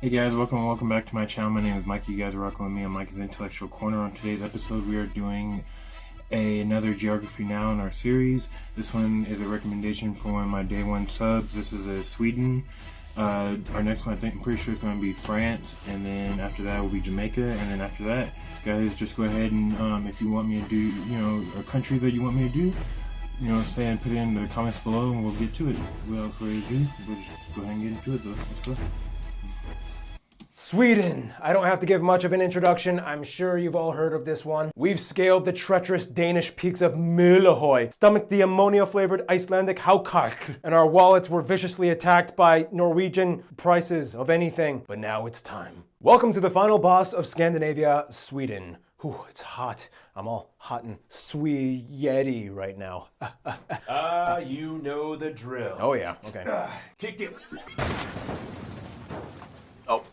Hey guys, welcome back to my channel. My name is Mike. You guys are rocking with me on Mike's Intellectual Corner. On today's episode, we are doing another Geography Now in our series. This one is a recommendation for one of my day one subs. This is Sweden. Our next one, I'm pretty sure, is going to be France, and then after that will be Jamaica, and then after that, guys, just go ahead and if you want me to do, a country that you want me to do, say and put it in the comments below, and we'll get to it. What else ready to do? We'll just go ahead and get into it, though. Let's go. Sweden. I don't have to give much of an introduction. I'm sure you've all heard of this one. We've scaled the treacherous Danish peaks of Møllehøj, stomached the ammonia-flavored Icelandic Hákarl, and our wallets were viciously attacked by Norwegian prices of anything. But now it's time. Welcome to the final boss of Scandinavia, Sweden. Whew, it's hot. I'm all hot and sweaty right now. You know the drill. Oh yeah, okay. Kick it. Oh.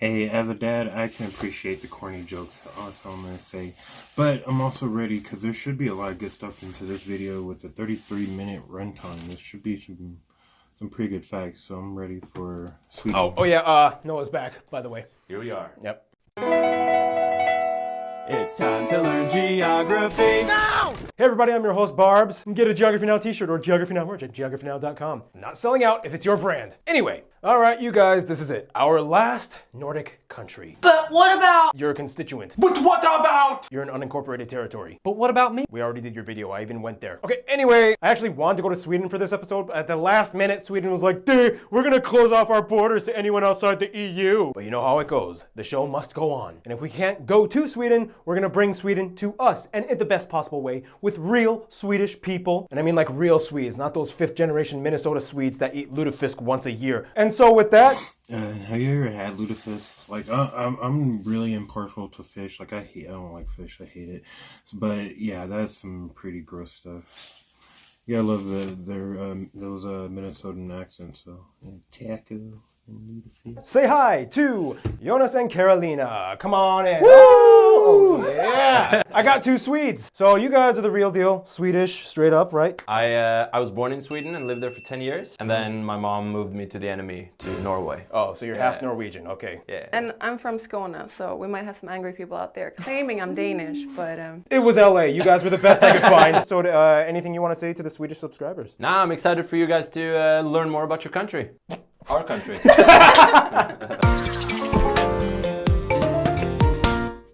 Hey, as a dad, I can appreciate the corny jokes, that's all I'm going to say. But I'm also ready, because there should be a lot of good stuff into this video with a 33-minute runtime. There should be some pretty good facts, so I'm ready for Sweden. Oh yeah, Noah's back, by the way. Here we are. Yep. It's time to learn geography. No! Hey everybody, I'm your host Barbs. Get a Geography Now t-shirt or Geography Now merch at geographynow.com. Not selling out if it's your brand. Anyway, alright you guys, this is it. Our last Nordic country. But what about... You're a constituent. But what about? You're an unincorporated territory. But what about me? We already did your video, I even went there. Okay, anyway, I actually wanted to go to Sweden for this episode, but at the last minute, Sweden was like, dude, we're gonna close off our borders to anyone outside the EU. But you know how it goes. The show must go on. And if we can't go to Sweden, we're gonna bring Sweden to us, and in the best possible way, with real Swedish people. And I mean like real Swedes, not those 5th generation Minnesota Swedes that eat lutefisk once a year. And so with that... have you ever had lutefisk? Like, I'm really impartial to fish. Like, I don't like fish. I hate it. But yeah, that's some pretty gross stuff. You gotta love those Minnesotan accents. So taco and lutefisk. Say hi to Jonas and Carolina. Come on in. Oh, yeah. I got 2 Swedes. So you guys are the real deal. Swedish, straight up, right? I was born in Sweden and lived there for 10 years. And then my mom moved me to the enemy, to Norway. Oh, so you're half Norwegian, okay. Yeah. And I'm from Skåne, so we might have some angry people out there claiming I'm Danish, but... It was LA. You guys were the best I could find. So anything you want to say to the Swedish subscribers? Nah, I'm excited for you guys to learn more about your country. Our country.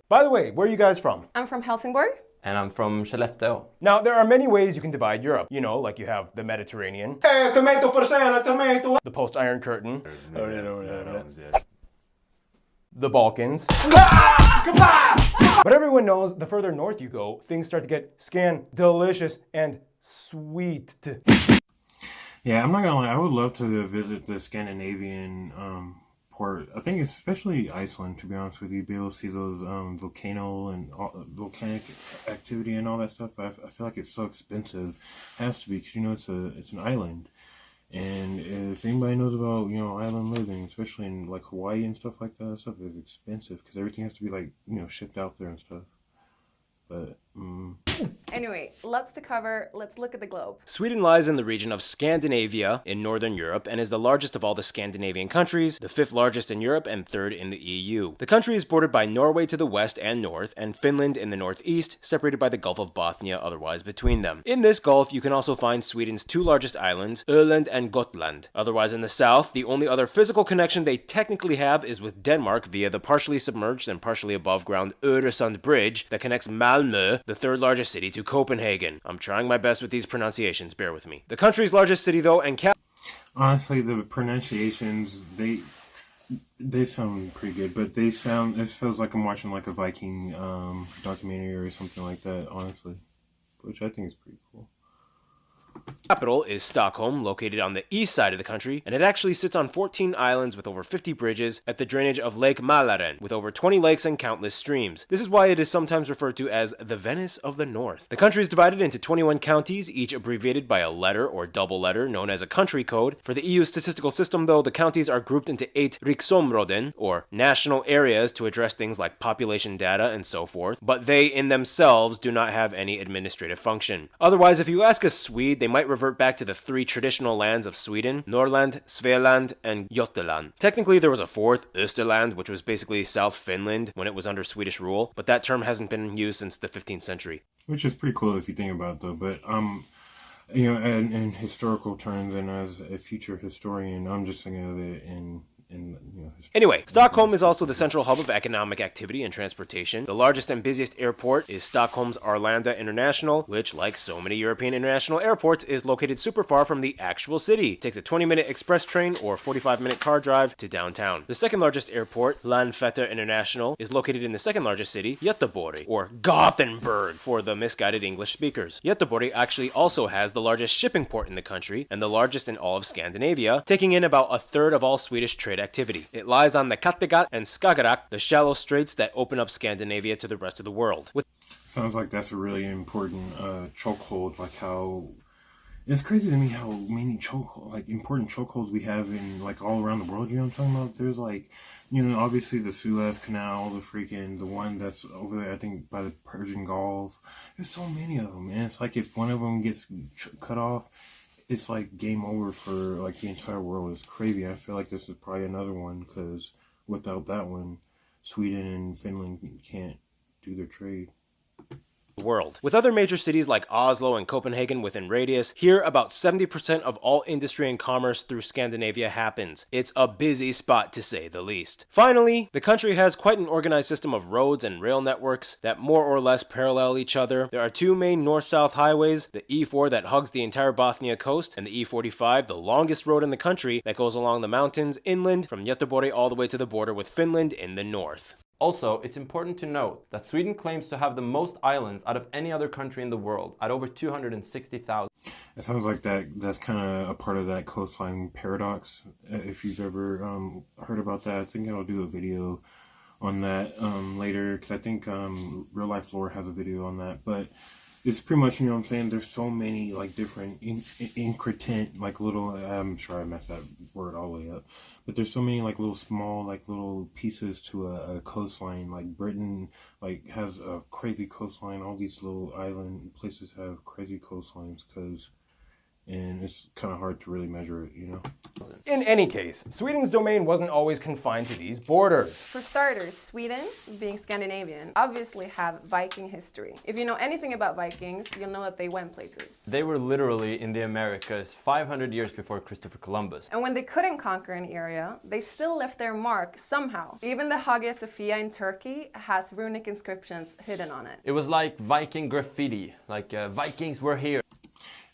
By the way, where are you guys from? I'm from Helsingborg. And I'm from Skellefteå. Now, there are many ways you can divide Europe. You know, like you have the Mediterranean. Tomato for sale, tomato. The post-Iron Curtain. The Balkans. But everyone knows the further north you go, things start to get delicious and sweet. Yeah, I'm not gonna lie. I would love to visit the Scandinavian port. I think especially Iceland, to be honest with you, be able to see those volcanic activity and all that stuff. But I feel like it's so expensive. It has to be, because it's an island, and if anybody knows about island living, especially in like Hawaii and stuff like that stuff is expensive because everything has to be like shipped out there and stuff. But Anyway, let's look at the globe. Sweden lies in the region of Scandinavia in Northern Europe and is the largest of all the Scandinavian countries, the 5th largest in Europe and 3rd in the EU. The country is bordered by Norway to the west and north, and Finland in the northeast, separated by the Gulf of Bothnia otherwise between them. In this gulf, you can also find Sweden's 2 largest islands, Öland and Gotland. Otherwise in the south, the only other physical connection they technically have is with Denmark via the partially submerged and partially above ground Öresund Bridge that connects Malmö, the 3rd largest city, to Copenhagen. I'm trying my best with these pronunciations, bear with me. The country's largest city, though, and honestly, the pronunciations, they sound pretty good, but it feels like I'm watching like a Viking documentary or something like that, honestly, which I think is pretty cool. Capital is Stockholm, located on the east side of the country, and it actually sits on 14 islands with over 50 bridges at the drainage of Lake Mälaren, with over 20 lakes and countless streams. This is why it is sometimes referred to as the Venice of the North. The country is divided into 21 counties, each abbreviated by a letter or double letter known as a country code. For the EU statistical system, though, the counties are grouped into 8 riksområden, or national areas, to address things like population data and so forth, but they in themselves do not have any administrative function. Otherwise, if you ask a Swede, they might revert back to the three traditional lands of Sweden: Norrland, Svealand, and Götaland. Technically, there was a fourth, Österland, which was basically South Finland when it was under Swedish rule, but that term hasn't been used since the 15th century. Which is pretty cool if you think about it, though. But in historical terms, and as a future historian, I'm just thinking of it in Anyway, Stockholm is also the central hub of economic activity and transportation. The largest and busiest airport is Stockholm's Arlanda International, which, like so many European international airports, is located super far from the actual city. It takes a 20-minute express train or 45-minute car drive to downtown. The second largest airport, Landvetter International, is located in the second largest city, Göteborg, or Gothenburg for the misguided English speakers. Göteborg actually also has the largest shipping port in the country and the largest in all of Scandinavia, taking in about a third of all Swedish trade activity. It lies on the Kattegat and Skagerrak, the shallow straits that open up Scandinavia to the rest of the world. Sounds like that's a really important chokehold. Like how it's crazy to me how many important chokeholds we have in all around the world. You know what I'm talking about? There's obviously the Suez Canal, the one that's over there, I think by the Persian Gulf. There's so many of them, and it's like if one of them gets cut off, it's like game over for the entire world. It's crazy. I feel like this is probably another one, because without that one, Sweden and Finland can't do their trade. World. With other major cities like Oslo and Copenhagen within radius, here about 70% of all industry and commerce through Scandinavia happens. It's a busy spot to say the least. Finally, the country has quite an organized system of roads and rail networks that more or less parallel each other. There are two main north-south highways, the E4 that hugs the entire Bothnia coast, and the E45, the longest road in the country that goes along the mountains inland from Göteborg all the way to the border with Finland in the north. Also, it's important to note that Sweden claims to have the most islands out of any other country in the world, at over 260,000. It sounds like that's kind of a part of that coastline paradox. If you've ever heard about that, I think I'll do a video on that later, because I think Real Life Lore has a video on that. But it's pretty much, you know what I'm saying, there's so many different incretent little, I'm sure I messed that word all the way up, but there's so many little small little pieces to a coastline. Britain has a crazy coastline. All these little island places have crazy coastlines and it's kind of hard to really measure it, you know? In any case, Sweden's domain wasn't always confined to these borders. For starters, Sweden, being Scandinavian, obviously have Viking history. If you know anything about Vikings, you'll know that they went places. They were literally in the Americas 500 years before Christopher Columbus. And when they couldn't conquer an area, they still left their mark somehow. Even the Hagia Sophia in Turkey has runic inscriptions hidden on it. It was like Viking graffiti, Vikings were here.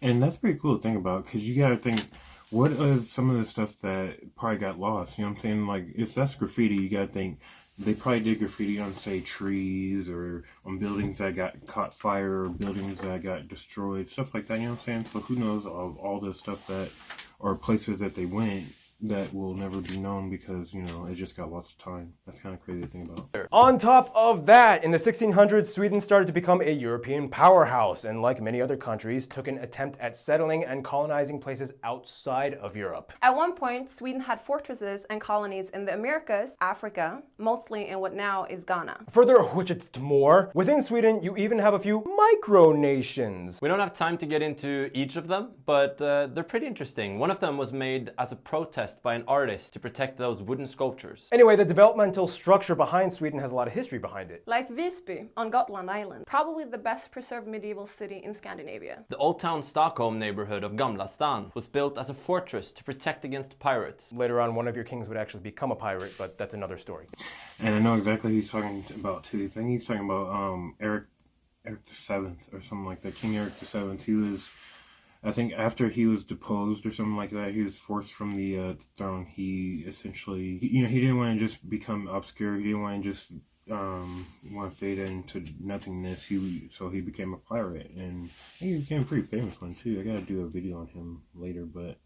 And that's pretty cool to think about, because you gotta think, what is some of the stuff that probably got lost? You know what I'm saying? If that's graffiti, you gotta think they probably did graffiti on, say, trees or on buildings that got caught fire or buildings that got destroyed, stuff like that. You know what I'm saying? So who knows of all the stuff that, or places that they went that will never be known because, it just got lots of time. That's kind of crazy to think about. On top of that, in the 1600s, Sweden started to become a European powerhouse, and like many other countries, took an attempt at settling and colonizing places outside of Europe. At one point, Sweden had fortresses and colonies in the Americas, Africa, mostly in what now is Ghana. Further widgets more, within Sweden, you even have a few micronations. We don't have time to get into each of them, but they're pretty interesting. One of them was made as a protest by an artist to protect those wooden sculptures. Anyway, the developmental structure behind Sweden has a lot of history behind it. Like Visby on Gotland Island, probably the best preserved medieval city in Scandinavia. The Old Town Stockholm neighborhood of Gamla Stan was built as a fortress to protect against pirates. Later on, one of your kings would actually become a pirate, but that's another story. And I know exactly who he's talking about too. I think he's talking about Eric VII or something like that. King Eric VII. He was, I think, after he was deposed or something like that, he was forced from the throne. He essentially, he didn't want to just become obscure. He didn't want to just want to fade into nothingness. So he became a pirate, and he became a pretty famous one too. I gotta do a video on him later, but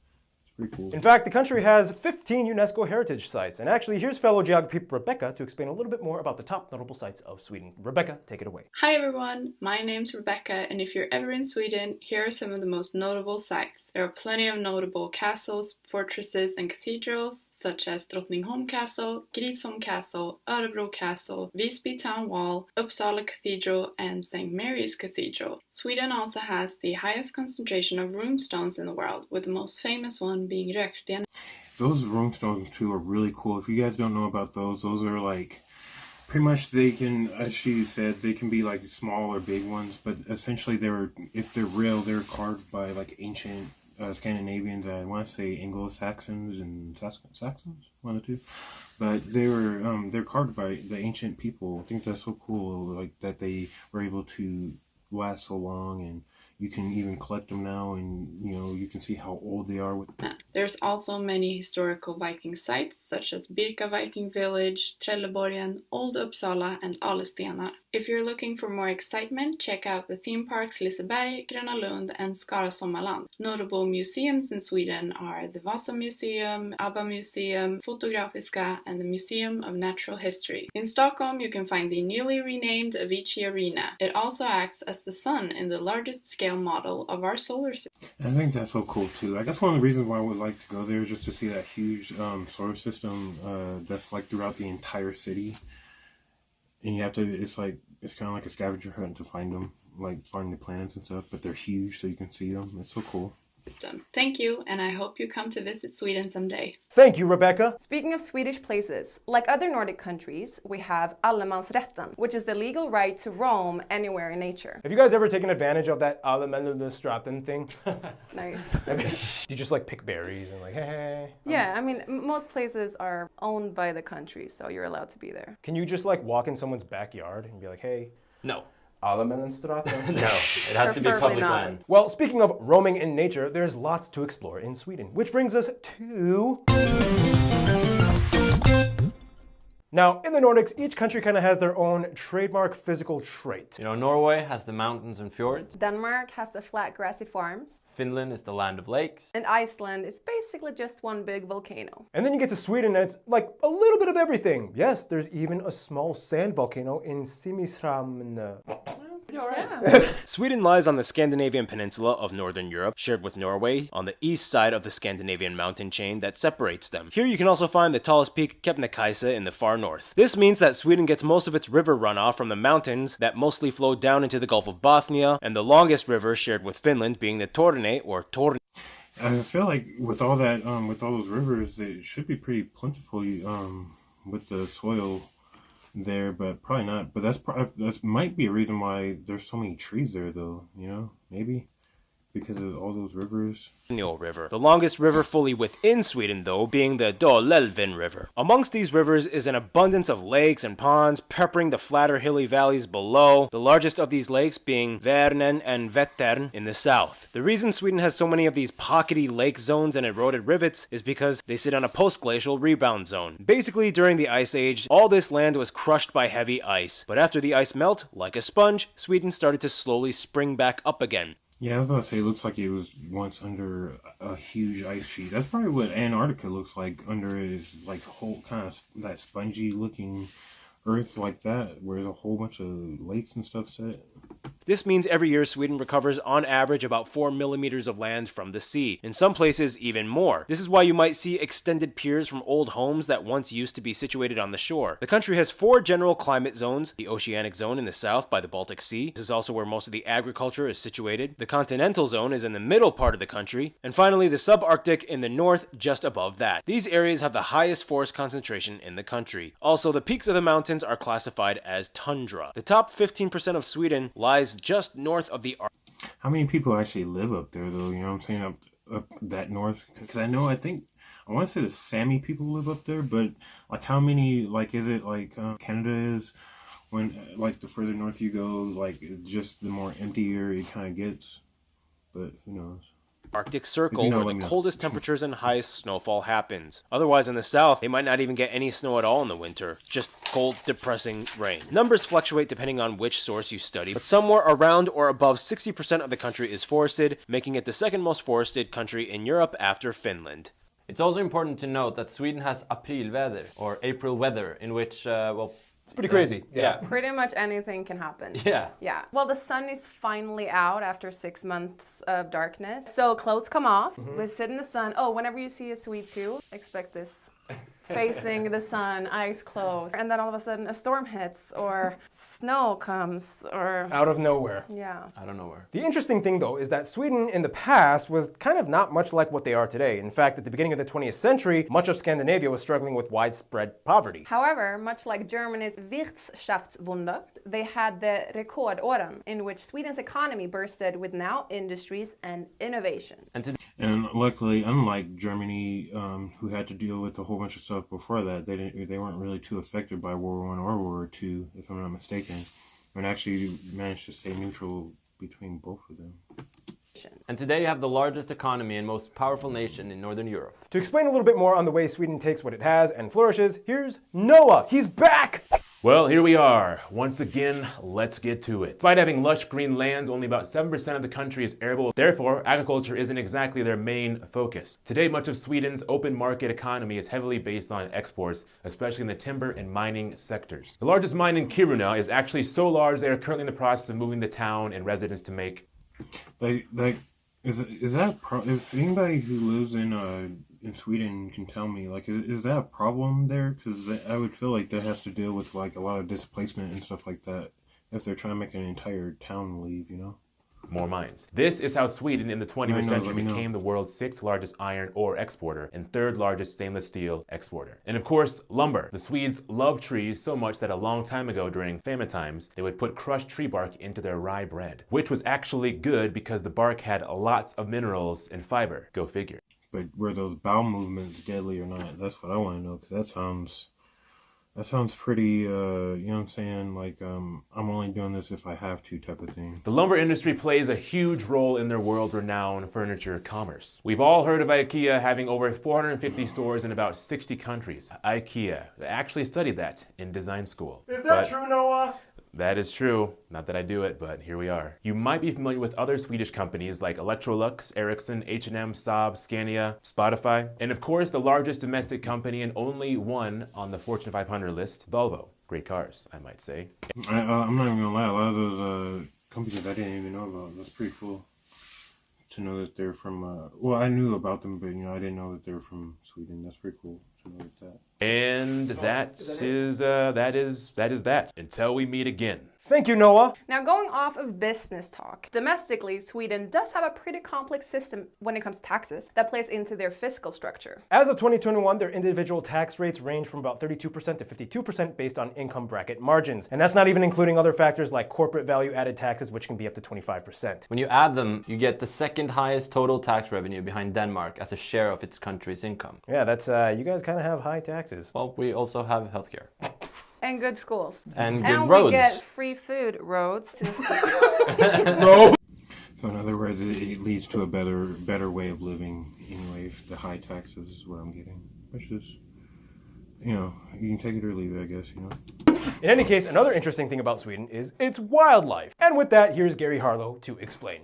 pretty cool. In fact, the country has 15 UNESCO heritage sites. And actually, here's fellow geography Rebecca to explain a little bit more about the top notable sites of Sweden. Rebecca, take it away. Hi everyone, my name's Rebecca, and if you're ever in Sweden, here are some of the most notable sites. There are plenty of notable castles, fortresses, and cathedrals, such as Drottningholm Castle, Gripsholm Castle, Örebro Castle, Visby Town Wall, Uppsala Cathedral, and St. Mary's Cathedral. Sweden also has the highest concentration of runestones in the world, with the most famous one being Röksten. Those runestones too are really cool. If you guys don't know about those are like pretty much they can, as she said, they can be like small or big ones, but essentially if they're real, they're carved by like ancient Scandinavians. I want to say Anglo-Saxons and Saxons, one or two, but they're carved by the ancient people. I think that's so cool, like that they were able to last so long, and you can even collect them now, and you can see how old they are. There's also many historical Viking sites, such as Birka Viking Village, Trelleborgen, Old Uppsala, and Alestenar. If you're looking for more excitement, check out the theme parks Liseberg, Gröna Lund, and Skara Sommarland. Notable museums in Sweden are the Vasa Museum, ABBA Museum, Fotografiska, and the Museum of Natural History. In Stockholm, you can find the newly renamed Avicii Arena. It also acts as the sun in the largest scale model of our solar system. I think that's so cool too. I guess one of the reasons why I would like to go there is just to see that huge solar system that's like throughout the entire city. And you have to, it's kind of like a scavenger hunt to find them, like find the planets and stuff, but they're huge so you can see them. It's so cool. Thank you, and I hope you come to visit Sweden someday. Thank you, Rebecca. Speaking of Swedish places, like other Nordic countries, we have allemansrätten, which is the legal right to roam anywhere in nature. Have you guys ever taken advantage of that Allemansrätten thing? Nice. You just like pick berries and like, hey. Yeah, I mean, most places are owned by the country, so you're allowed to be there. Can you just like walk in someone's backyard and be like, hey, No. Allemansrätten? No, it has to be Preferably public not. land. Well, speaking of roaming in nature, there's lots to explore in Sweden, which brings us to... Now, in the Nordics, each country kind of has their own trademark physical trait. You know, Norway has the mountains and fjords. Denmark has the flat grassy farms, Finland is the land of lakes. and Iceland is basically just one big volcano. And then you get to Sweden and it's like a little bit of everything. Yes, there's even a small sand volcano in Simrishamn. Sweden lies on the Scandinavian peninsula of northern Europe, shared with Norway, on the east side of the Scandinavian mountain chain that separates them. Here you can also find the tallest peak, Kebnekaise, in the far north. This means that Sweden gets most of its river runoff from the mountains that mostly flow down into the Gulf of Bothnia, and the longest river shared with Finland being the Torne or Torne. I feel like with all that, with all those rivers, it should be pretty plentiful with the soil there, but probably not. But that might be a reason why there's so many trees there, though. Maybe because of all those rivers. River. The longest river fully within Sweden, though, being the Dalälven River. Amongst these rivers is an abundance of lakes and ponds peppering the flatter hilly valleys below, the largest of these lakes being Vänern and Vättern in the south. The reason Sweden has so many of these pockety lake zones and eroded rivets is because they sit on a post-glacial rebound zone. Basically, during the Ice Age, all this land was crushed by heavy ice, but after the ice melt, like a sponge, Sweden started to slowly spring back up again. Yeah, I was about to say, it looks like it was once under a huge ice sheet. That's probably what Antarctica looks like under its like whole kind of that spongy looking earth like that, where there's a whole bunch of lakes and stuff set. This means every year Sweden recovers on average about 4 millimeters of land from the sea. In some places, even more. This is why you might see extended piers from old homes that once used to be situated on the shore. The country has 4 general climate zones. The oceanic zone in the south by the Baltic Sea. This is also where most of the agriculture is situated. The continental zone is in the middle part of the country. And finally, the subarctic in the north just above that. These areas have the highest forest concentration in the country. Also, the peaks of the mountains are classified as tundra. The top 15% of Sweden lies just north of the Arctic. How many people actually live up there, though? You know what I'm saying? Up that north? Because I want to say the Sami people live up there, but like how many, like is it like Canada is? When like the further north you go, like just the more emptier it kind of gets. But who knows? Arctic Circle, where the coldest temperatures and highest snowfall happens. Otherwise, in the south, they might not even get any snow at all in the winter. Just cold, depressing rain. Numbers fluctuate depending on which source you study, but somewhere around or above 60% of the country is forested, making it the second most forested country in Europe after Finland. It's also important to note that Sweden has aprilväder, or April weather, in which, It's pretty crazy. Yeah. Pretty much anything can happen. Yeah. Yeah. Well, the sun is finally out after 6 months of darkness. So clothes come off. We sit in the sun. Oh, whenever you see a Swede too, expect this. facing the sun, eyes closed, and then all of a sudden a storm hits or snow comes or Out of nowhere. yeah. I don't know where. The interesting thing, though, is that Sweden in the past was kind of not much like what they are today. In fact, at the beginning of the 20th century, much of Scandinavia was struggling with widespread poverty. However, much like Germany's Wirtschaftswunder, they had the Rekordåren, in which Sweden's economy bursted with now industries and innovation. And luckily, unlike Germany, who had to deal with a whole bunch of stuff before that, they weren't really too affected by World War I or World War II, if I'm not mistaken, and actually managed to stay neutral between both of them. And today you have the largest economy and most powerful nation in Northern Europe. To explain a little bit more on the way Sweden takes what it has and flourishes, here's Noah. He's back! Well, here we are. Once again, let's get to it. Despite having lush green lands, only about 7% of the country is arable. Therefore, agriculture isn't exactly their main focus. Today, much of Sweden's open market economy is heavily based on exports, especially in the timber and mining sectors. The largest mine in Kiruna is actually so large they are currently in the process of moving the town and residents to make. Is that if anybody who lives in Sweden can tell me, like, is that a problem there? Because I would feel like that has to deal with like a lot of displacement and stuff like that if they're trying to make an entire town leave, you know? More mines. This is how Sweden in the 21st century let me know. became the world's 6th largest iron ore exporter and 3rd largest stainless steel exporter. And of course, lumber. The Swedes love trees so much that a long time ago during famine times, they would put crushed tree bark into their rye bread, which was actually good because the bark had lots of minerals and fiber. Go figure. But were those bowel movements deadly or not? That's what I want to know, because that sounds pretty, you know what I'm saying? Like, I'm only doing this if I have to type of thing. The lumber industry plays a huge role in their world-renowned furniture commerce. We've all heard of IKEA having over 450 stores in about 60 countries. IKEA. They actually studied that in design school. Is that true, Noah? That is true. Not that I do it, but here we are. You might be familiar with other Swedish companies like Electrolux, Ericsson, H&M, Saab, Scania, Spotify, and of course the largest domestic company and only one on the Fortune 500 list, Volvo. Great cars, I might say. I'm not even gonna lie, a lot of those companies I didn't even know about. That's pretty cool to know that they're from, well, I knew about them, but, you know, I didn't know that they were from Sweden. That's pretty cool to know that. And that is that. Until we meet again. Thank you, Noah. Now, going off of business talk, domestically, Sweden does have a pretty complex system when it comes to taxes that plays into their fiscal structure. As of 2021, their individual tax rates range from about 32% to 52% based on income bracket margins. And that's not even including other factors like corporate value added taxes, which can be up to 25%. When you add them, you get the second highest total tax revenue behind Denmark as a share of its country's income. Yeah, that's, you guys kind of have high taxes. Well, we also have healthcare. And good schools. And good And roads. we get free food roads to this country. So in other words, it leads to a better way of living anyway. The high taxes is what I'm getting, which is, you know, you can take it or leave it, I guess, you know. In any case, another interesting thing about Sweden is its wildlife. And with that, here's Gary Harlow to explain.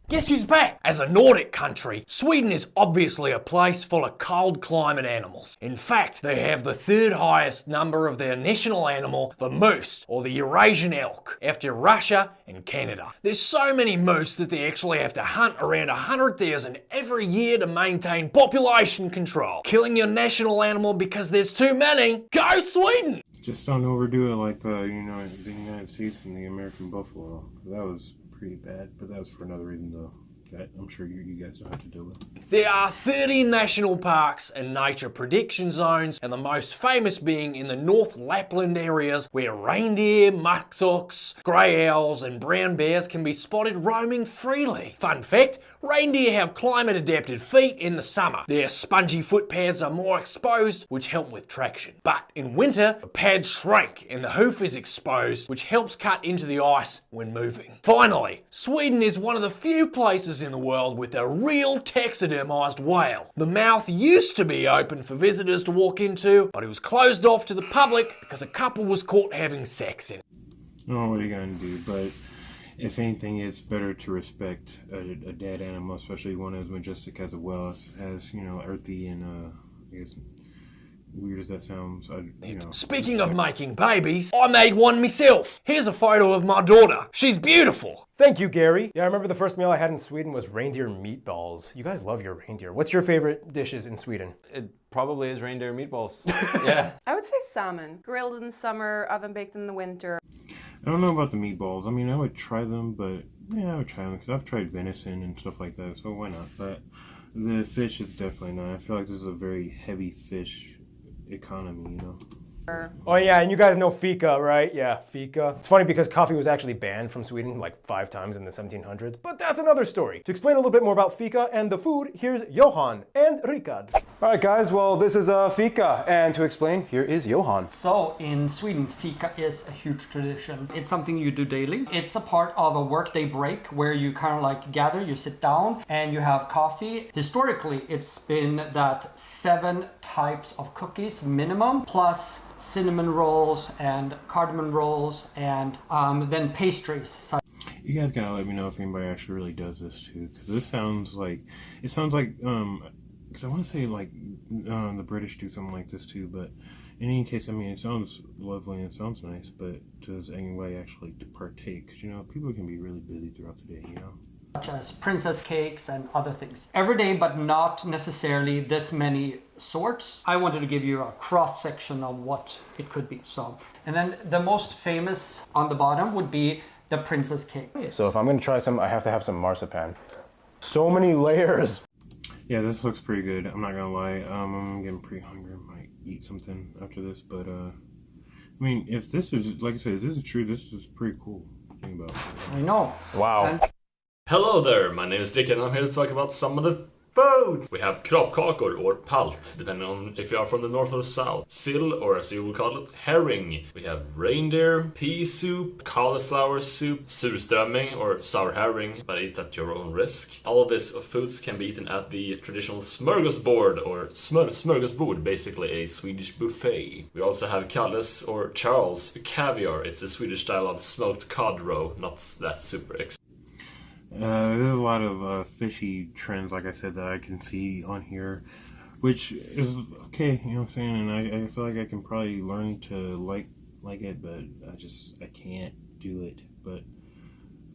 Guess who's back? As a Nordic country, Sweden is obviously a place full of cold climate animals. In fact, they have the 3rd highest number of their national animal, the moose, or the Eurasian elk, after Russia and Canada. There's so many moose that they actually have to hunt around 100,000 every year to maintain population control. Killing your national animal because there's too many? Go Sweden! Just don't overdo it like, you know, the United States and the American buffalo. That was pretty bad, but that was for another reason, though, that I'm sure you guys don't have to deal with. There are 30 national parks and nature prediction zones, and the most famous being in the North Lapland areas where reindeer, muskox, grey owls and brown bears can be spotted roaming freely. Fun fact, reindeer have climate-adapted feet in the summer. Their spongy foot pads are more exposed, which help with traction. But in winter, the pads shrink and the hoof is exposed, which helps cut into the ice when moving. Finally, Sweden is one of the few places in the world with a real taxidermised whale. The mouth used to be open for visitors to walk into, but it was closed off to the public because a couple was caught having sex in it. Oh, what are you gonna do? But if anything, it's better to respect a dead animal, especially one as majestic as a whale, as you know, earthy and I guess weird as that sounds, Speaking of making babies, I made one myself. Here's a photo of my daughter. She's beautiful. Thank you, Gary. Yeah, I remember the first meal I had in Sweden was reindeer meatballs. You guys love your reindeer. What's your favorite dishes in Sweden? It probably is reindeer meatballs. Yeah. I would say salmon. Grilled in the summer, oven baked in the winter. I don't know about the meatballs. I mean, I would try them, but yeah, I would try them because I've tried venison and stuff like that, so why not? But the fish is definitely not. I feel like this is a very heavy fish economy, Oh yeah, and you guys know fika, right? Yeah, fika. It's funny because coffee was actually banned from Sweden like 5 times in the 1700s, but that's another story. To explain a little bit more about fika and the food, here's Johan and Rikard. All right, guys, well, this is fika, and to explain, here is Johan. So in Sweden, fika is a huge tradition. It's something you do daily. It's a part of a workday break where you kind of like gather, you sit down, and you have coffee. Historically, it's been that 7 types of cookies minimum, plus cinnamon rolls and cardamom rolls, and then pastries. You guys gotta let me know if anybody actually really does this too, because it sounds like, because I want to say like the British do something like this too, but in any case, I mean, it sounds lovely and it sounds nice, but does anybody actually partake? Because, people can be really busy throughout the day, Such as princess cakes and other things. Every day, but not necessarily this many sorts. I wanted to give you a cross section of what it could be. So, and then the most famous on the bottom would be the princess cake. So if I'm gonna try some, I have to have some marzipan. So many layers. Yeah, this looks pretty good. I'm not gonna lie. I'm getting pretty hungry. I might eat something after this, but I mean, if this is, like I said, if this is true, this is pretty cool. Think about it. I know. Wow. And Hello there, my name is Dick and I'm here to talk about some of the food. We have kroppkakor or palt, depending on if you are from the north or south. Sill, or as you will call it, herring. We have reindeer, pea soup, cauliflower soup, surströmming or sour herring, but eat at your own risk. All of these foods can be eaten at the traditional smörgåsbord or smörgåsbord, basically a Swedish buffet. We also have Kalles or Charles caviar. It's a Swedish style of smoked cod roe, not that super There's a lot of fishy trends, like I said, that I can see on here, which is okay, you know what I'm saying, and I feel like I can probably learn to like it, but I can't do it. But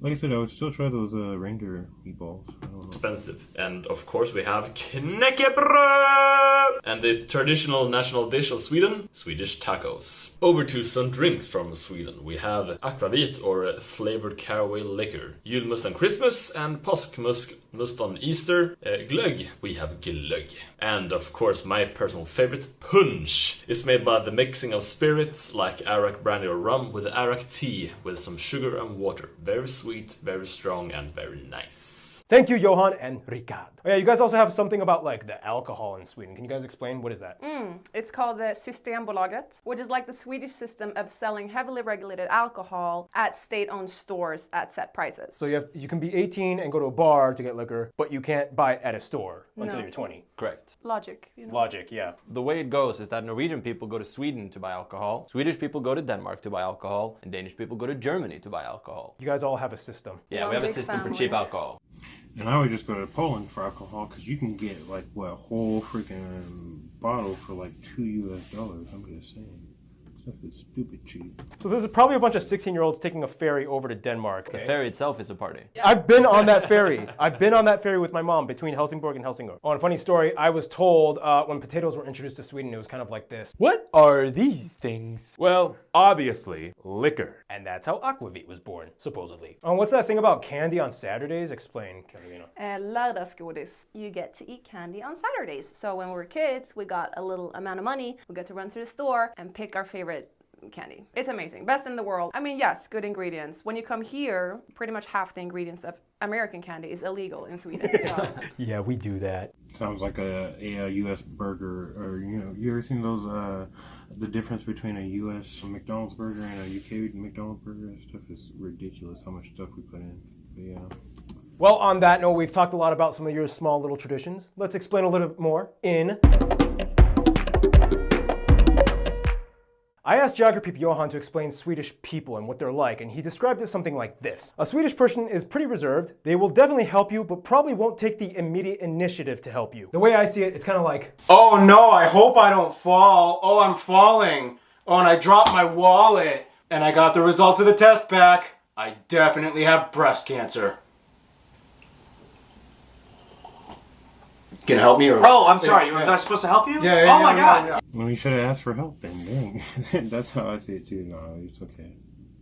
like I said, I would still try those reindeer meatballs. I don't know. Expensive. And of course we have knäckebröd! And the traditional national dish of Sweden, Swedish tacos. Over to some drinks from Sweden. We have akvavit or flavored caraway liquor, julmust on Christmas, and påskmust on Easter. Glögg, we have glögg. And of course my personal favorite, punch. It's made by the mixing of spirits like arak, brandy or rum with arak tea with some sugar and water. Very sweet, very strong, and very nice. Thank you, Johan and Rikard. Oh yeah, you guys also have something about like the alcohol in Sweden. Can you guys explain? What is that? It's called the Systembolaget, which is like the Swedish system of selling heavily regulated alcohol at state-owned stores at set prices. So you can be 18 and go to a bar to get liquor, but you can't buy it at a store until you're 20. Correct. Logic, Logic, yeah. The way it goes is that Norwegian people go to Sweden to buy alcohol, Swedish people go to Denmark to buy alcohol, and Danish people go to Germany to buy alcohol. You guys all have a system. Yeah, we have a system for cheap alcohol. And I would just go to Poland for alcohol, because you can get like a whole freaking bottle for like $2 US. I'm just saying. Stuff is stupid cheap. So there's probably a bunch of 16-year-olds taking a ferry over to Denmark. The ferry itself is a party. I've been on that ferry. I've been on that ferry with my mom between Helsingborg and Helsingør. Oh, and a funny story, I was told when potatoes were introduced to Sweden, it was kind of like this. What are these things? Well, obviously, liquor. And that's how akvavit was born, supposedly. Oh, and what's that thing about candy on Saturdays? Explain, Carolina. Lördagsgodis. You get to eat candy on Saturdays. So when we were kids, we got a little amount of money. We got to run to the store and pick our favorite candy. It's amazing. Best in the world. I mean, yes, good ingredients. When you come here, pretty much half the ingredients of American candy is illegal in Sweden. So. Yeah, we do that. Sounds like a U.S. burger, or you ever seen those? The difference between a U.S. McDonald's burger and a U.K. McDonald's burger and stuff is ridiculous. How much stuff we put in. But yeah. Well, on that note, we've talked a lot about some of your small little traditions. Let's explain a little bit more in I asked Geography Johan to explain Swedish people and what they're like, and he described it something like this. A Swedish person is pretty reserved. They will definitely help you, but probably won't take the immediate initiative to help you. The way I see it, it's kind of like, oh no, I hope I don't fall. Oh, I'm falling. Oh, and I dropped my wallet. And I got the results of the test back. I definitely have breast cancer. Can you help me? Or... Oh, I'm sorry. Was I supposed to help you? Yeah. Oh my God. Well, you should have asked for help then, dang. That's how I see it too. No, it's okay.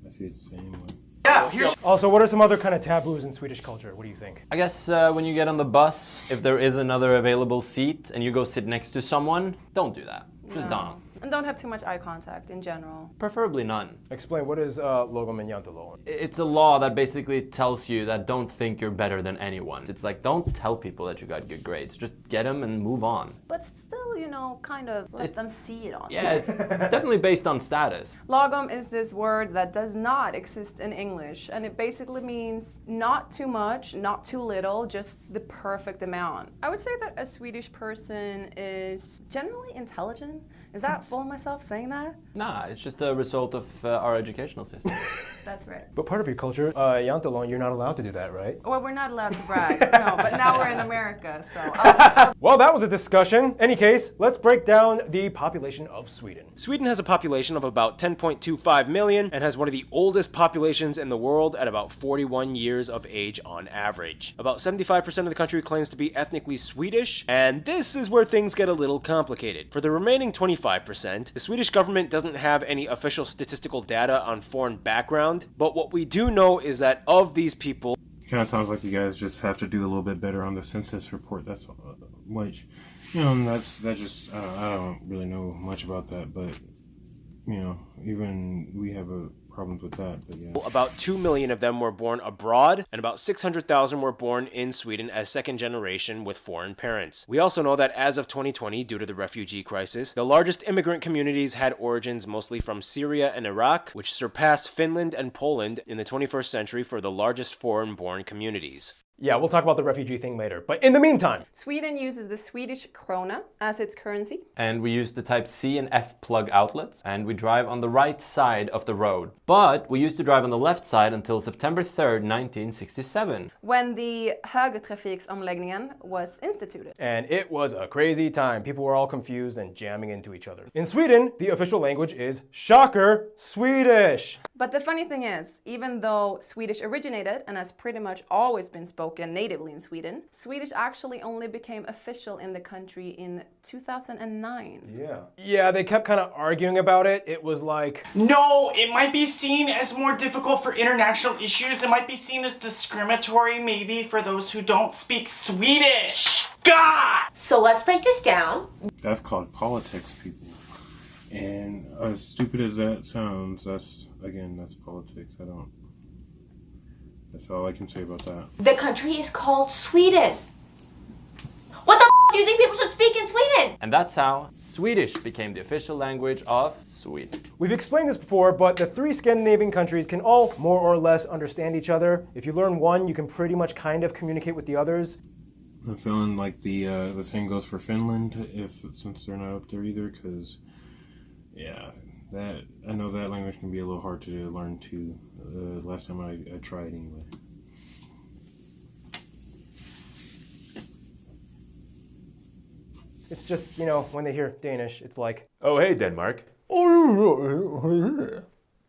I see it the same way. Yeah, here's... Also, what are some other kind of taboos in Swedish culture? What do you think? I guess when you get on the bus, if there is another available seat and you go sit next to someone, don't do that. Just don't. And don't have too much eye contact in general. Preferably none. Explain, what is lagom and jantelagen? It's a law that basically tells you that don't think you're better than anyone. It's like, don't tell people that you got good grades. Just get them and move on. But still, you know, kind of let them see it on you. Yeah, it's definitely based on status. Lagom is this word that does not exist in English, and it basically means not too much, not too little, just the perfect amount. I would say that a Swedish person is generally intelligent. Is that full of myself saying that? Nah, it's just a result of our educational system. That's right. But part of your culture, jantelagen, you're not allowed to do that, right? Well, we're not allowed to brag, no, but now we're in America, so... Well, that was a discussion. Any case, let's break down the population of Sweden. Sweden has a population of about 10.25 million and has one of the oldest populations in the world at about 41 years of age on average. About 75% of the country claims to be ethnically Swedish, and this is where things get a little complicated. For the remaining 25%, the Swedish government doesn't have any official statistical data on foreign background, but what we do know is that of these people, Kind of sounds like you guys just have to do a little bit better on the census report. That's which, you know, that just I don't really know much about that, but you know, even we have problems with that. But yeah. About 2 million of them were born abroad, and about 600,000 were born in Sweden as second generation with foreign parents. We also know that as of 2020, due to the refugee crisis, the largest immigrant communities had origins mostly from Syria and Iraq, which surpassed Finland and Poland in the 21st century for the largest foreign-born communities. Yeah, we'll talk about the refugee thing later. But in the meantime, Sweden uses the Swedish krona as its currency. And we use the type C and F plug outlets, and we drive on the right side of the road. But we used to drive on the left side until September 3rd, 1967. When the högertrafiksomläggningen was instituted. And it was a crazy time. People were all confused and jamming into each other. In Sweden, the official language is, shocker, Swedish. But the funny thing is, even though Swedish originated and has pretty much always been spoken natively in Sweden, Swedish actually only became official in the country in 2009. Yeah, they kept kind of arguing about it. It was like, no, it might be seen as more difficult for international issues. It might be seen as discriminatory maybe for those who don't speak Swedish. God! So let's break this down. That's called politics, people. And as stupid as that sounds, that's politics. That's all I can say about that. The country is called Sweden. What the f*** do you think people should speak in Sweden? And that's how Swedish became the official language of Sweden. We've explained this before, but the 3 Scandinavian countries can all more or less understand each other. If you learn one, you can pretty much kind of communicate with the others. I'm feeling like the same goes for Finland, since they're not up there either, because yeah, I know that language can be a little hard to learn too. Last time I tried anyway. It's just, you know, when they hear Danish, it's like, oh, hey, Denmark.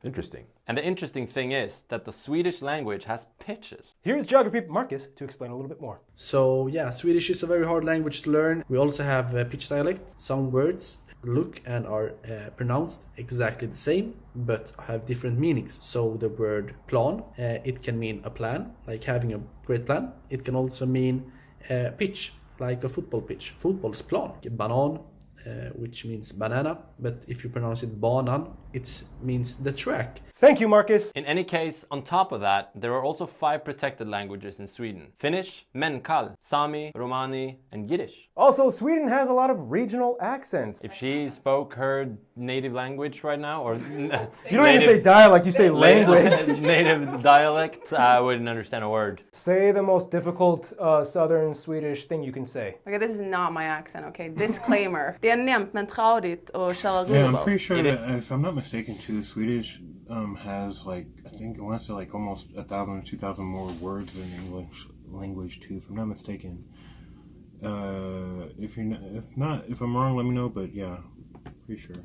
Interesting. And the interesting thing is that the Swedish language has pitches. Here's Geography Marcus to explain a little bit more. So yeah, Swedish is a very hard language to learn. We also have pitch dialect. Some words look and are pronounced exactly the same but have different meanings. So the word plan, it can mean a plan, like having a great plan. It can also mean pitch, like a football pitch, fotbollsplan. Banan, which means banana, but if you pronounce it banan, it means the track. Thank you, Marcus. In any case, on top of that, there are also 5 protected languages in Sweden. Finnish, Menkal, Sami, Romani, and Yiddish. Also, Sweden has a lot of regional accents. If she spoke her native language right now, or you don't even say dialect, you say language. Native dialect, I wouldn't understand a word. Say the most difficult southern Swedish thing you can say. Okay, this is not my accent, okay? Disclaimer. Det är nämnt, men tradigt och köra Yeah, I'm rulleball. pretty sure that if I'm not mistaken, too, Swedish has like I think I want to say like almost 1,000 or 2,000 more words than English language too, if I'm not mistaken. If I'm wrong, let me know. But yeah, pretty sure.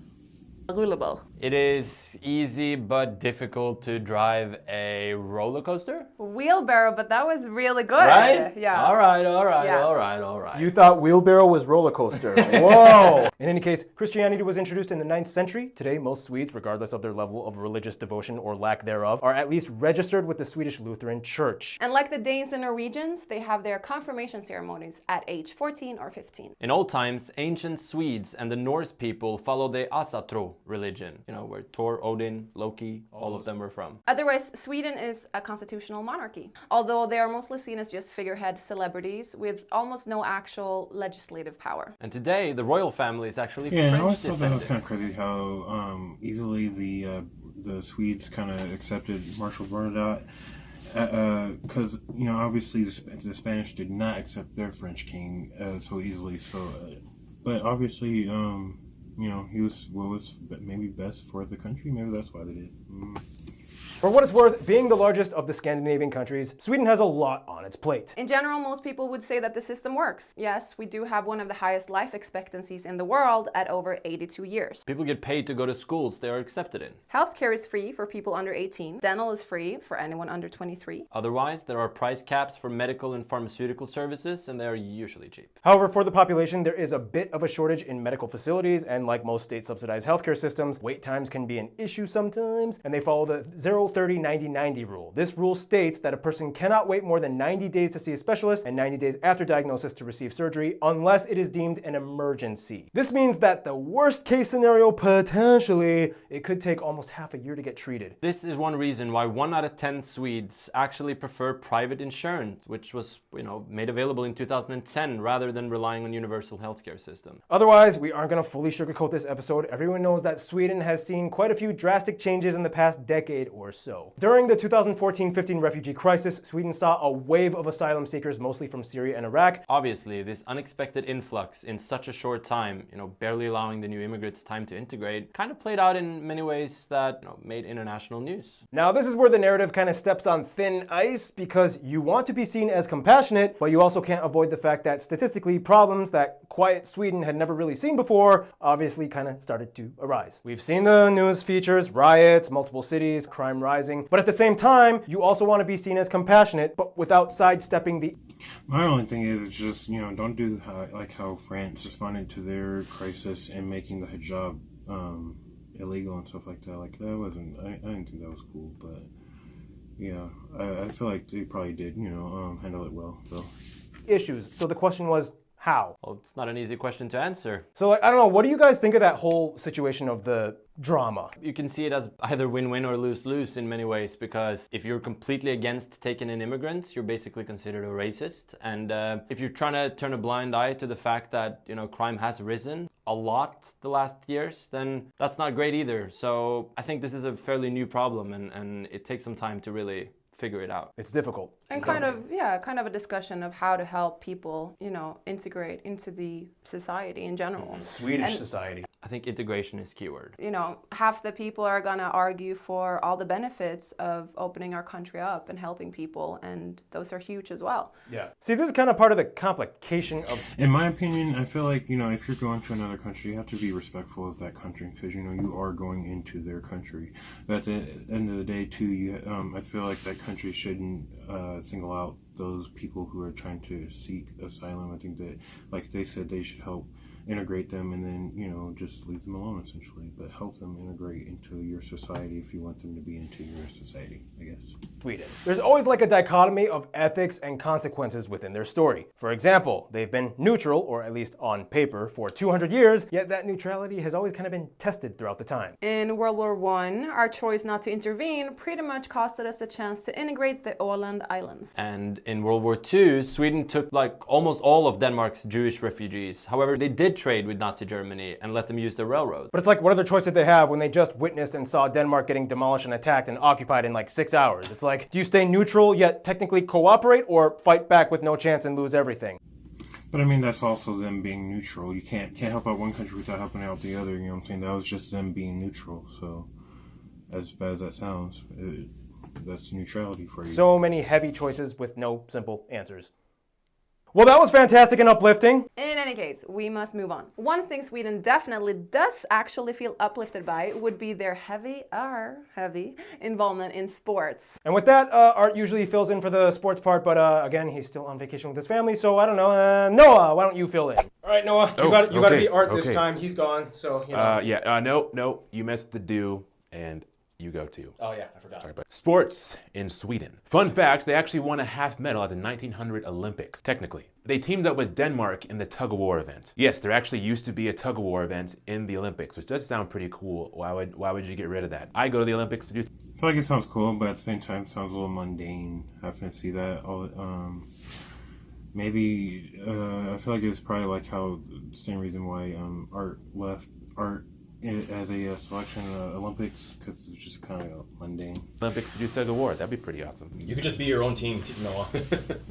Rulleball. It is easy but difficult to drive a roller coaster. Wheelbarrow, but that was really good. Right? Yeah. All right. Yeah. You thought wheelbarrow was roller coaster. Whoa! In any case, Christianity was introduced in the 9th century. Today, most Swedes, regardless of their level of religious devotion or lack thereof, are at least registered with the Swedish Lutheran Church. And like the Danes and Norwegians, they have their confirmation ceremonies at age 14 or 15. In old times, ancient Swedes and the Norse people followed the Asatru religion, where Thor, Odin, Loki, all of them were from. Otherwise, Sweden is a constitutional monarchy, although they are mostly seen as just figurehead celebrities with almost no actual legislative power. And today, the royal family is actually Yeah, and I French always thought that was descended. kind of crazy how easily the Swedes kind of accepted Marshal Bernadotte. Because obviously the Spanish did not accept their French king so easily. But obviously he was what was maybe best for the country. Maybe that's why they did. For what it's worth, being the largest of the Scandinavian countries, Sweden has a lot on its plate. In general, most people would say that the system works. Yes, we do have one of the highest life expectancies in the world at over 82 years. People get paid to go to schools they are accepted in. Healthcare is free for people under 18. Dental is free for anyone under 23. Otherwise, there are price caps for medical and pharmaceutical services, and they are usually cheap. However, for the population, there is a bit of a shortage in medical facilities, and like most state-subsidized healthcare systems, wait times can be an issue sometimes, and they follow the 0-30-90-90 rule. This rule states that a person cannot wait more than 90 days to see a specialist and 90 days after diagnosis to receive surgery unless it is deemed an emergency. This means that the worst case scenario, potentially, it could take almost half a year to get treated. This is one reason why 1 out of 10 Swedes actually prefer private insurance, which was, made available in 2010 rather than relying on universal healthcare system. Otherwise, we aren't going to fully sugarcoat this episode. Everyone knows that Sweden has seen quite a few drastic changes in the past decade or so. During the 2014-15 refugee crisis, Sweden saw a wave of asylum seekers, mostly from Syria and Iraq. Obviously, this unexpected influx in such a short time, barely allowing the new immigrants time to integrate, kind of played out in many ways that made international news. Now, this is where the narrative kind of steps on thin ice, because you want to be seen as compassionate, but you also can't avoid the fact that statistically, problems that quiet Sweden had never really seen before obviously kind of started to arise. We've seen the news features, riots, multiple cities, crime rising, but at the same time, you also want to be seen as compassionate, but without sidestepping the... My only thing is just, don't do how France responded to their crisis and making the hijab illegal and stuff like that. Like, that wasn't, I didn't think that was cool, but yeah, I feel like they probably did, handle it well, so. Issues. So the question was, how? Well, it's not an easy question to answer. So, I don't know, what do you guys think of that whole situation of the drama? You can see it as either win-win or lose-lose in many ways, because if you're completely against taking in immigrants, you're basically considered a racist. And if you're trying to turn a blind eye to the fact that, crime has risen a lot the last years, then that's not great either. So I think this is a fairly new problem, and it takes some time to really figure it out. It's difficult. And kind of a discussion of how to help people, integrate into the society in general. Swedish society. I think integration is keyword. Half the people are gonna argue for all the benefits of opening our country up and helping people, and those are huge as well. Yeah. See, this is kind of part of the complication of... In my opinion, I feel like, if you're going to another country, you have to be respectful of that country, because, you are going into their country. But at the end of the day, too, I feel like that country shouldn't single out those people who are trying to seek asylum. I think that, like they said, they should help integrate them and then, just leave them alone, essentially. But help them integrate into your society if you want them to be into your society, I guess. Sweden. There's always like a dichotomy of ethics and consequences within their story. For example, they've been neutral, or at least on paper, for 200 years, yet that neutrality has always kind of been tested throughout the time. In World War I, our choice not to intervene pretty much costed us the chance to integrate the Åland Islands. And in World War II, Sweden took almost all of Denmark's Jewish refugees. However, they did trade with Nazi Germany and let them use the railroad. But it's like, what other choice did they have when they just witnessed and saw Denmark getting demolished and attacked and occupied in 6 hours? It's like, do you stay neutral yet technically cooperate, or fight back with no chance and lose everything? But I mean, that's also them being neutral. You can't help out one country without helping out the other. You know what I'm saying? That was just them being neutral. So, as bad as that sounds, that's neutrality for you. So many heavy choices with no simple answers. Well, that was fantastic and uplifting. In any case, we must move on. One thing Sweden definitely does actually feel uplifted by would be their heavy involvement in sports. And with that, Art usually fills in for the sports part, but again, he's still on vacation with his family, so I don't know. Noah, why don't you fill in? All right, Noah, you got to be Art this time. He's gone, so you know. No, you missed the do, and you go too. Oh yeah, I forgot. Sorry, but sports in Sweden. Fun fact, they actually won a half medal at the 1900 Olympics, technically. They teamed up with Denmark in the tug-of-war event. Yes, there actually used to be a tug-of-war event in the Olympics, which does sound pretty cool. Why would you get rid of that? I go to the Olympics to do... I feel like it sounds cool, but at the same time, it sounds a little mundane. Having to see that all maybe, I feel like it's probably like how the same reason why Art left as a selection in the Olympics, because it's just kind of mundane. Olympics to do tug-of-war, that'd be pretty awesome. You could just be your own team, Noah.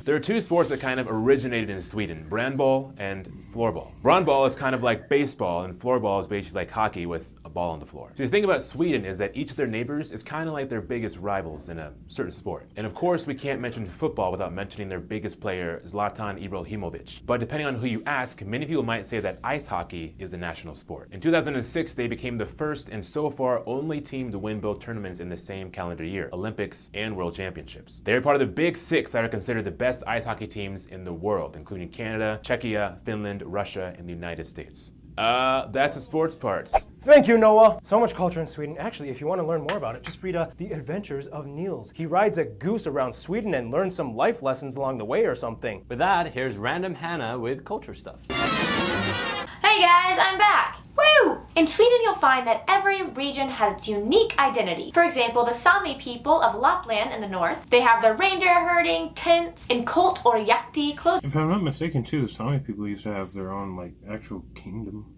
There are two sports that kind of originated in Sweden, brandball and floorball. Brandball is kind of like baseball, and floorball is basically like hockey with a ball on the floor. So the thing about Sweden is that each of their neighbors is kind of like their biggest rivals in a certain sport. And of course, we can't mention football without mentioning their biggest player, Zlatan Ibrahimovic. But depending on who you ask, many people might say that ice hockey is the national sport. In 2006, they became the first and so far only team to win both tournaments in the same calendar year, Olympics and World Championships. They're part of the Big Six that are considered the best ice hockey teams in the world, including Canada, Czechia, Finland, Russia, and the United States. That's the sports parts. Thank you, Noah. So much culture in Sweden. Actually, if you want to learn more about it, just read The Adventures of Niels. He rides a goose around Sweden and learns some life lessons along the way or something. With that, here's Random Hannah with culture stuff. Hey guys, I'm back! Woo! In Sweden, you'll find that every region has its unique identity. For example, the Sami people of Lapland in the north, they have their reindeer herding, tents, and cult or yakti clothing. If I'm not mistaken, too, the Sami people used to have their own, like, actual kingdom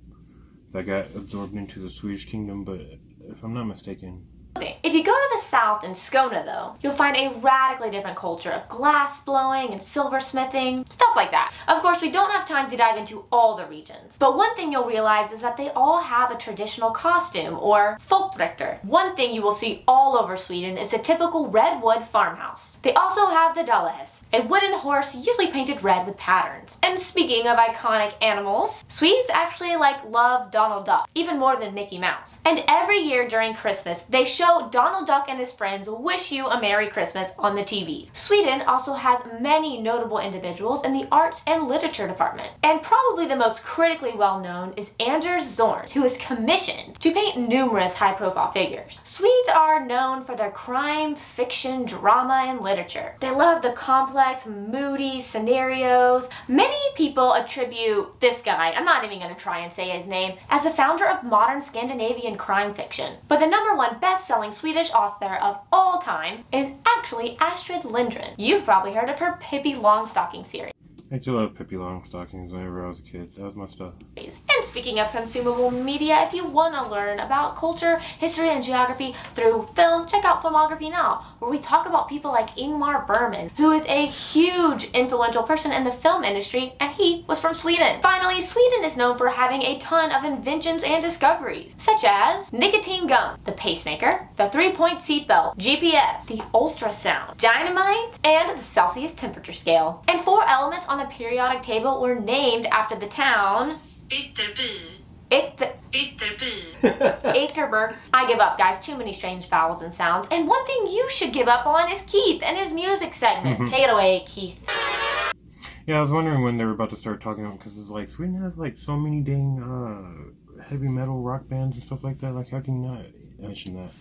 that got absorbed into the Swedish kingdom, but if I'm not mistaken... If you go to the south in Skåne though, you'll find a radically different culture of glass blowing and silversmithing, stuff like that. Of course, we don't have time to dive into all the regions, but one thing you'll realize is that they all have a traditional costume, or folkdräkter. One thing you will see all over Sweden is a typical redwood farmhouse. They also have the Dalahäst, a wooden horse usually painted red with patterns. And speaking of iconic animals, Swedes actually love Donald Duck, even more than Mickey Mouse. And every year during Christmas, they show Donald Duck and his friends wish you a Merry Christmas on the TV. Sweden also has many notable individuals in the arts and literature department. And probably the most critically well known is Anders Zorn, who is commissioned to paint numerous high-profile figures. Swedes are known for their crime, fiction, drama, and literature. They love the complex, moody scenarios. Many people attribute this guy, I'm not even going to try and say his name, as the founder of modern Scandinavian crime fiction. But the #1 best-selling Swedish author of all time is actually Astrid Lindgren. You've probably heard of her Pippi Longstocking series. I used to love Pippi Longstockings whenever I was a kid. That was my stuff. And speaking of consumable media, if you want to learn about culture, history, and geography through film, check out Filmography Now, where we talk about people like Ingmar Bergman, who is a huge influential person in the film industry, and he was from Sweden. Finally, Sweden is known for having a ton of inventions and discoveries, such as nicotine gum, the pacemaker, the 3-point seatbelt, GPS, the ultrasound, dynamite, and the Celsius temperature scale. And 4 elements on the periodic table were named after the town Ytterby. Ytterberg. I give up, guys. Too many strange vowels and sounds. And one thing you should give up on is Keith and his music segment. Take it away, Keith. Yeah, I was wondering when they were about to start talking about, because it's like Sweden has like so many dang heavy metal rock bands and stuff like that. Like, how can you not mention that?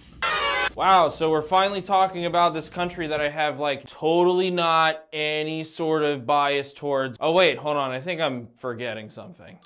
Wow, so we're finally talking about this country that I have totally not any sort of bias towards. Oh wait, hold on, I think I'm forgetting something.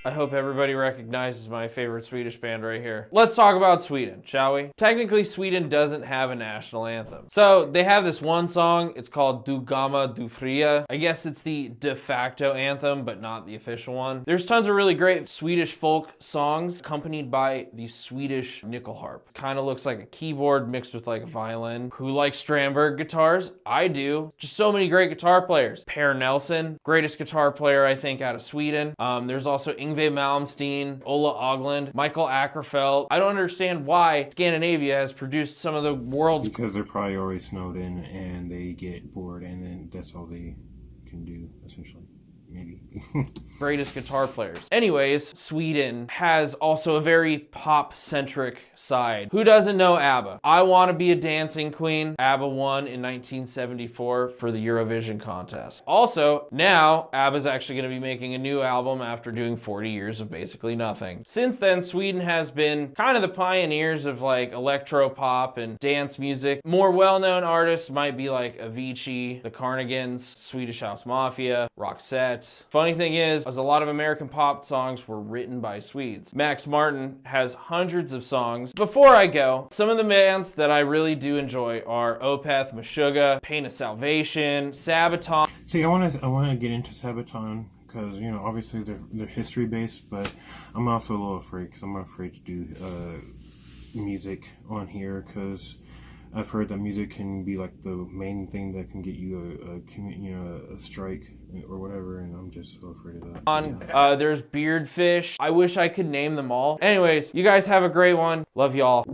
I hope everybody recognizes my favorite Swedish band right here. Let's talk about Sweden, shall we? Technically, Sweden doesn't have a national anthem. So they have this one song, it's called Du Gamla Du Fria. I guess it's the de facto anthem, but not the official one. There's tons of really great Swedish folk songs accompanied by the Swedish nickel harp. Kind of looks like a keyboard mixed with like a violin. Who likes Strandberg guitars? I do. Just so many great guitar players. Per Nelson, greatest guitar player I think out of Sweden. There's also Yngwie Malmsteen, Ola Öglund, Michael Ackerfeldt. I don't understand why Scandinavia has produced some of the world's... Because they're probably always snowed in and they get bored and then that's all they can do, essentially. Maybe. greatest guitar players. Anyways, Sweden has also a very pop-centric side. Who doesn't know ABBA? I Want to Be a Dancing Queen. ABBA won in 1974 for the Eurovision contest. Also, now ABBA's actually going to be making a new album after doing 40 years of basically nothing. Since then, Sweden has been kind of the pioneers of like electro pop and dance music. More well-known artists might be like Avicii, the Carnigans, Swedish House Mafia, Roxette. Funny thing is, a lot of American pop songs were written by Swedes. Max Martin has hundreds of songs. Before I go, some of the bands that I really do enjoy are Opeth, Meshuggah, Pain of Salvation, Sabaton. See, I want to get into Sabaton because, you know, obviously they're history based, but I'm also a little afraid because I'm afraid to do music on here because I've heard that music can be like the main thing that can get you a strike or whatever, and I'm just so afraid of that. There's Beardfish. I wish I could name them all. Anyways, you guys have a great one. Love y'all.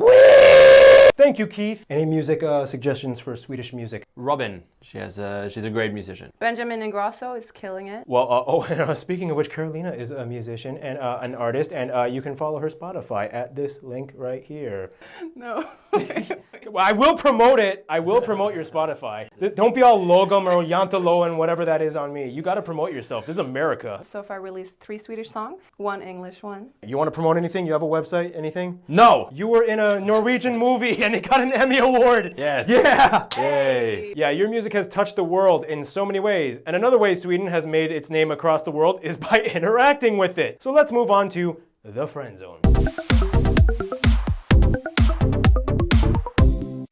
Thank you, Keith. Any music suggestions for Swedish music? Robin. She's a great musician. Benjamin Ingrosso is killing it. Well, speaking of which, Carolina is a musician and an artist, and you can follow her Spotify at this link right here. No. Well, I will promote it. I will promote your Spotify. Don't be all Logum or Jantalo and whatever that is on me. You got to promote yourself. This is America. So far released 3 Swedish songs, 1 English one. You want to promote anything? You have a website? Anything? No. You were in a Norwegian movie and it got an Emmy Award. Yes. Yeah. Yay. Yeah, your music has touched the world in so many ways. And another way Sweden has made its name across the world is by interacting with it. So let's move on to the friend zone.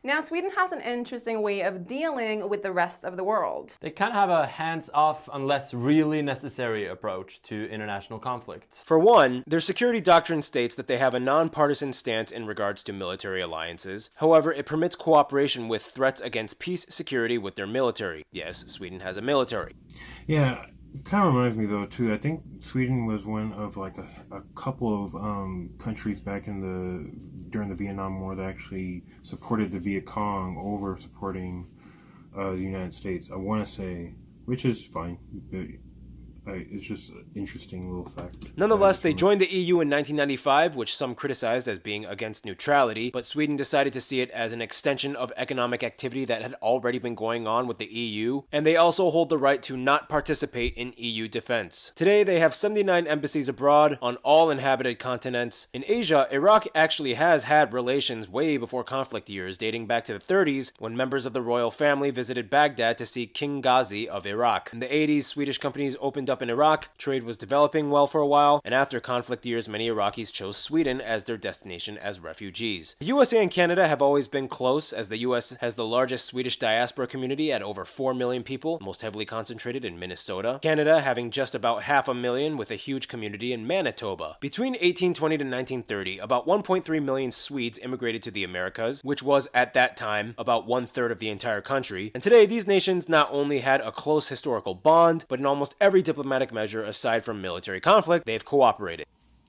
Now, Sweden has an interesting way of dealing with the rest of the world. They kind of have a hands-off unless really necessary approach to international conflict. For one, their security doctrine states that they have a non-partisan stance in regards to military alliances. However, it permits cooperation with threats against peace security with their military. Yes, Sweden has a military. Yeah. It kind of reminds me though too. I think Sweden was one of like a couple of countries back in during the Vietnam War that actually supported the Viet Cong over supporting the United States. I want to say, which is fine, but it's just an interesting little fact. Nonetheless, they joined the EU in 1995, which some criticized as being against neutrality, but Sweden decided to see it as an extension of economic activity that had already been going on with the EU, and they also hold the right to not participate in EU defense. Today, they have 79 embassies abroad on all inhabited continents. In Asia, Iraq actually has had relations way before conflict years, dating back to the 30s, when members of the royal family visited Baghdad to see King Ghazi of Iraq. In the 80s, Swedish companies opened up in Iraq, trade was developing well for a while, and after conflict years, many Iraqis chose Sweden as their destination as refugees. The USA and Canada have always been close, as the US has the largest Swedish diaspora community at over 4 million people, most heavily concentrated in Minnesota. Canada having just about 500,000 with a huge community in Manitoba. Between 1820 to 1930, about 1.3 million Swedes immigrated to the Americas, which was at that time about 1/3 of the entire country. And today, these nations not only had a close historical bond, but in almost every diplomatic measure aside from military conflict, they've cooperated.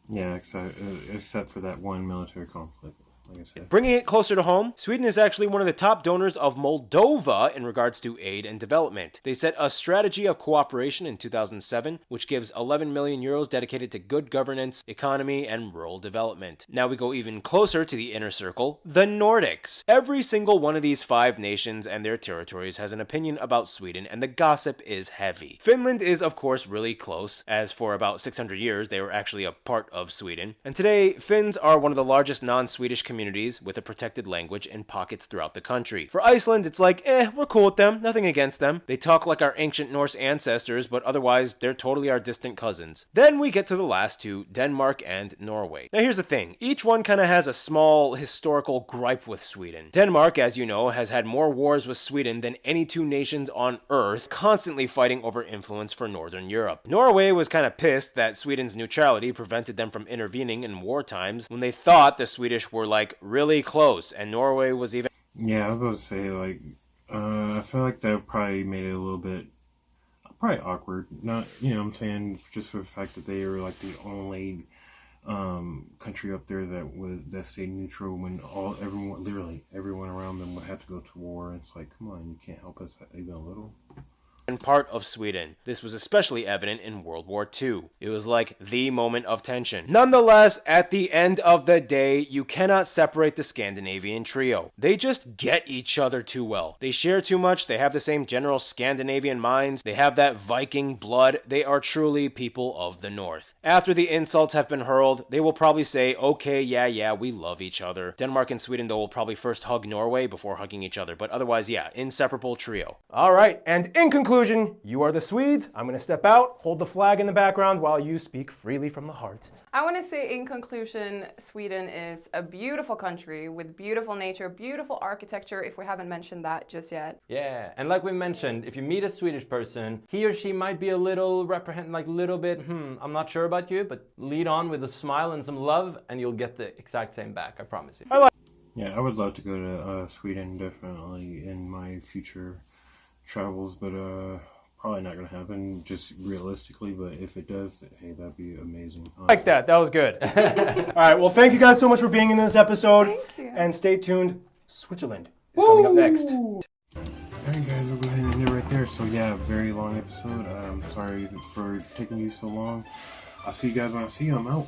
Yeah, except for that one military conflict. Like I said. Bringing it closer to home, Sweden is actually one of the top donors of Moldova in regards to aid and development. They set a strategy of cooperation in 2007, which gives 11 million euros dedicated to good governance, economy, and rural development. Now we go even closer to the inner circle, the Nordics. Every single one of these 5 nations and their territories has an opinion about Sweden, and the gossip is heavy. Finland is, of course, really close, as for about 600 years they were actually a part of Sweden. And today, Finns are one of the largest non-Swedish communities communities with a protected language in pockets throughout the country. For Iceland, it's like, we're cool with them, nothing against them. They talk like our ancient Norse ancestors, but otherwise, they're totally our distant cousins. Then we get to the last two, Denmark and Norway. Now here's the thing, each one kind of has a small historical gripe with Sweden. Denmark, as you know, has had more wars with Sweden than any two nations on Earth, constantly fighting over influence for Northern Europe. Norway was kind of pissed that Sweden's neutrality prevented them from intervening in war times when they thought the Swedish were like really close, and Norway was even... Yeah, I was about to say, like, I feel like that probably made it a little bit, probably awkward. Not, you know what I'm saying, just for the fact that they were like the only country up there that stayed neutral when literally everyone around them would have to go to war. It's like, come on, you can't help us even a little. part of Sweden. This was especially evident in World War II. It was like the moment of tension. Nonetheless, at the end of the day, you cannot separate the Scandinavian trio. They just get each other too well. They share too much, they have the same general Scandinavian minds, they have that Viking blood, they are truly people of the North. After the insults have been hurled, they will probably say, okay, yeah, we love each other. Denmark and Sweden, though, will probably first hug Norway before hugging each other, but otherwise, yeah, inseparable trio. All right, and in conclusion, you are the Swedes. I'm going to step out, hold the flag in the background while you speak freely from the heart. I want to say in conclusion, Sweden is a beautiful country with beautiful nature, beautiful architecture, if we haven't mentioned that just yet. Yeah, and like we mentioned, if you meet a Swedish person, he or she might be a little I'm not sure about you, but lead on with a smile and some love and you'll get the exact same back, I promise you. Yeah, I would love to go to Sweden, definitely, in my future travels, but probably not going to happen, just realistically, but if it does, hey, that'd be amazing. Like that was good. All right, well, thank you guys so much for being in this episode. Thank you. And stay tuned, Switzerland is coming up next. Alright guys, we'll go ahead and end it right there. So yeah, very long episode. I'm sorry for taking you so long. I'll see you guys when I see you. I'm out.